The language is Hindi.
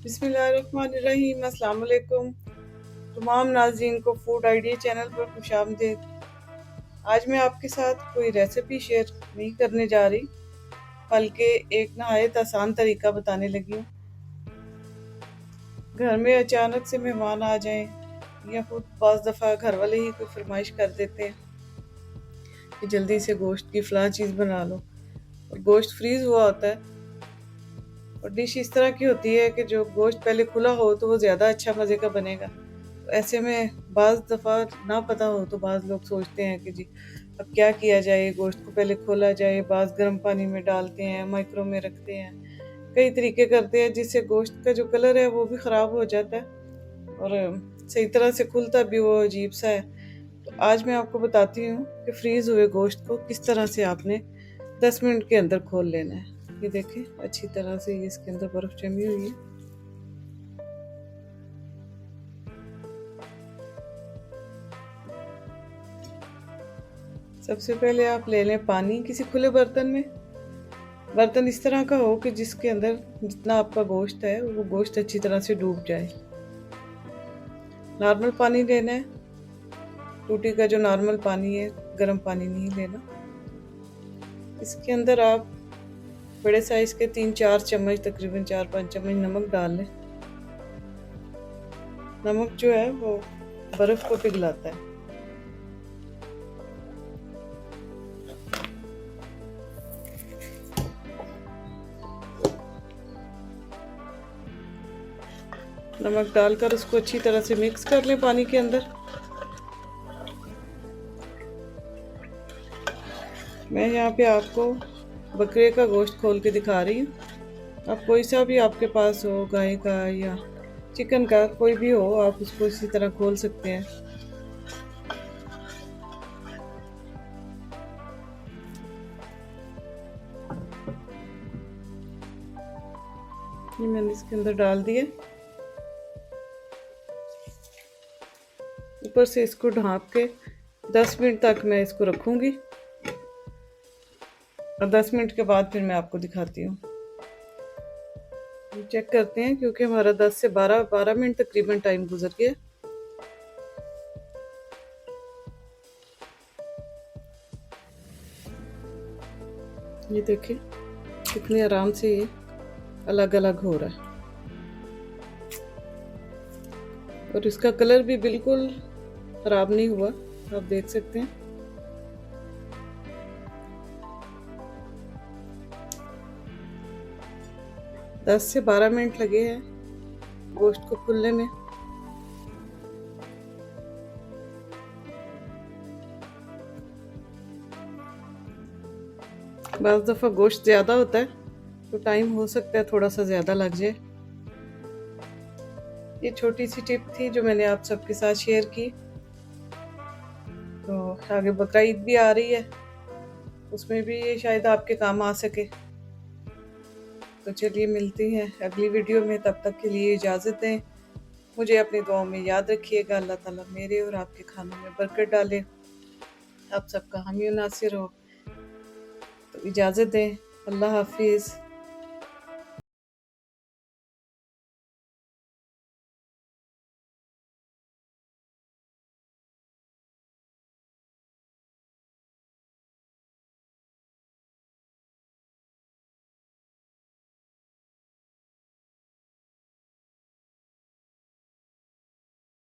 बिस्मिल्लाहिर्रहमानिर्रहीम। अस्सलाम वालेकुम तमाम नाज़रीन को फूड आइडिया चैनल पर खुशामदीद। आज मैं आपके साथ कोई रेसिपी शेयर नहीं करने जा रही, बल्कि एक नहायत आसान तरीका बताने लगी हूँ। घर में अचानक से मेहमान आ जाएं या खुद बाज़ दफ़ा घर वाले ही कोई फरमाइश कर देते हैं कि जल्दी से गोश्त की फ़लाँ चीज़ बना लो, और गोश्त फ्रीज़ हुआ होता है और डिश इस तरह की होती है कि जो गोश्त पहले खुला हो तो वो ज़्यादा अच्छा मज़े का बनेगा। तो ऐसे में बाज़ दफ़ा ना पता हो तो बाज़ लोग सोचते हैं कि जी अब क्या किया जाए, गोश्त को पहले खोला जाए, बाज़ गर्म पानी में डालते हैं, माइक्रो में रखते हैं, कई तरीके करते हैं जिससे गोश्त का जो कलर है वो भी ख़राब हो जाता है और सही तरह से खुलता भी वो अजीब सा है। तो आज मैं आपको बताती हूँ कि फ्रीज़ हुए गोश्त को किस तरह से आपने 10 मिनट के अंदर खोल लेना है। ये देखें, अच्छी तरह से ये इसके अंदर बर्फ जमी हुई है। सबसे पहले आप ले लें पानी किसी खुले बर्तन में। बर्तन इस तरह का हो कि जिसके अंदर जितना आपका गोश्त है वो गोश्त अच्छी तरह से डूब जाए। नॉर्मल पानी लेना है, टूटी का जो नॉर्मल पानी है, गर्म पानी नहीं लेना। इसके अंदर आप बड़े साइज के 3-4 चम्मच, तकरीबन 4-5 चम्मच नमक डाल लें। नमक जो है वो बर्फ को पिघलाता है। नमक डालकर उसको अच्छी तरह से मिक्स कर लें पानी के अंदर। मैं यहाँ पे आपको बकरे का गोश्त खोल के दिखा रही हूँ। अब कोई सा भी आपके पास हो, गाय का या चिकन का, कोई भी हो, आप उसको इसी तरह खोल सकते हैं। ये मैंने इसके अंदर डाल दिया। ऊपर से इसको ढाँप के 10 मिनट तक मैं इसको रखूँगी और 10 मिनट के बाद फिर मैं आपको दिखाती हूँ। चेक करते हैं क्योंकि हमारा 10 से 12 मिनट तकरीबन टाइम गुजर गया। ये देखिए कितने आराम से ये अलग अलग हो रहा है और इसका कलर भी बिल्कुल खराब नहीं हुआ, आप देख सकते हैं। दस से 12 मिनट लगे हैं गोश्त को फूलने में। बाज़ दफ़ा गोश्त ज़्यादा होता है तो टाइम हो सकता है थोड़ा सा ज़्यादा लग जाए। ये छोटी सी टिप थी जो मैंने आप सबके साथ शेयर की। तो आगे बकरा ईद भी आ रही है, उसमें भी ये शायद आपके काम आ सके। तो चलिए मिलते हैं अगली वीडियो में, तब तक के लिए इजाज़त दें। मुझे अपनी दुआओं में याद रखिएगा। अल्लाह ताला मेरे और आपके खानों में बरकत डाले, आप सबका हामी नासिर हो। तो इजाज़त दें, अल्लाह हाफिज़।